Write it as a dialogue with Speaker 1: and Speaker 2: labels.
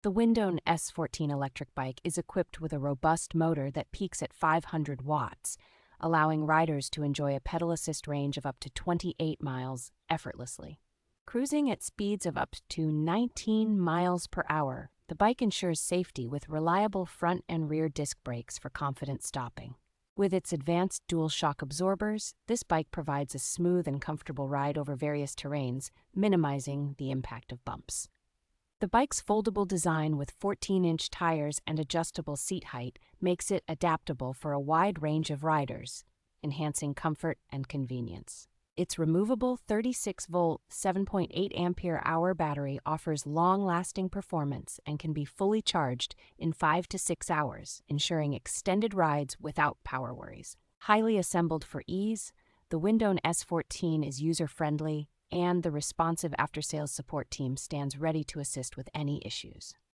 Speaker 1: The Windone S14 electric bike is equipped with a robust motor that peaks at 500 watts, allowing riders to enjoy a pedal assist range of up to 28 miles effortlessly. Cruising at speeds of up to 19 miles per hour, the bike ensures safety with reliable front and rear disc brakes for confident stopping. With its advanced dual shock absorbers, this bike provides a smooth and comfortable ride over various terrains, minimizing the impact of bumps. The bike's foldable design with 14-inch tires and adjustable seat height makes it adaptable for a wide range of riders, enhancing comfort and convenience. Its removable 36-volt, 7.8-ampere-hour battery offers long-lasting performance and can be fully charged in 5 to 6 hours, ensuring extended rides without power worries. Highly assembled for ease, the Windone S14 is user-friendly, and the responsive after-sales support team stands ready to assist with any issues.